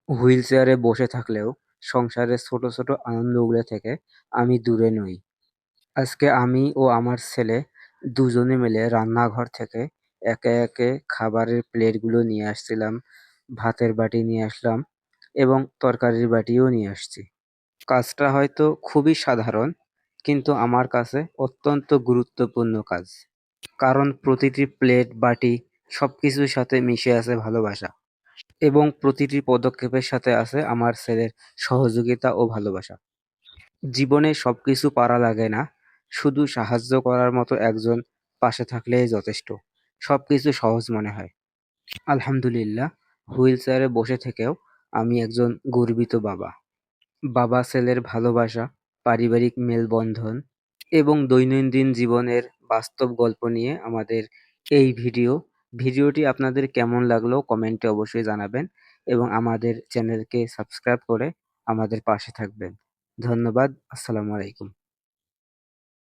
Wheel চেয়ারে বসে থাকলেও সংসারের ছোট ছোট আনন্দগুলো থেকে আমি দূরে নই। আজকে আমি ও আমার ছেলে দুজনে মিলে রান্নাঘর থেকে একে একে খাবারের প্লেটগুলো নিয়ে আসছিলাম, ভাতের বাটি নিয়ে আসলাম এবং তরকারির বাটিও নিয়ে আসছি। কাজটা হয়তো খুবই সাধারণ, কিন্তু আমার কাছে অত্যন্ত গুরুত্বপূর্ণ কাজ। কারণ প্রতিটি প্লেট, বাটি সবকিছুর সাথে মিশে আছে ভালোবাসা। এবং প্রতিটি পদক্ষেপের সাথে আছে আমার ছেলের সহযোগিতা ও ভালোবাসা। জীবনে সবকিছু পারা লাগে না, শুধু সাহায্য করার মতো একজন পাশে থাকলেই যথেষ্ট। সবকিছু সহজ মনে হয়। আলহামদুলিল্লাহ, হুইল চেয়ারে বসে থেকেও আমি একজন গর্বিত বাবা। বাবা ছেলের ভালোবাসা, পারিবারিক মেলবন্ধন এবং দৈনন্দিন জীবনের বাস্তব গল্প নিয়ে আমাদের এই ভিডিওটি আপনাদের কেমন লাগলো কমেন্টে অবশ্যই জানাবেন এবং আমাদের চ্যানেলকে সাবস্ক্রাইব করে আমাদের পাশে থাকবেন। ধন্যবাদ। আসসালামু আলাইকুম।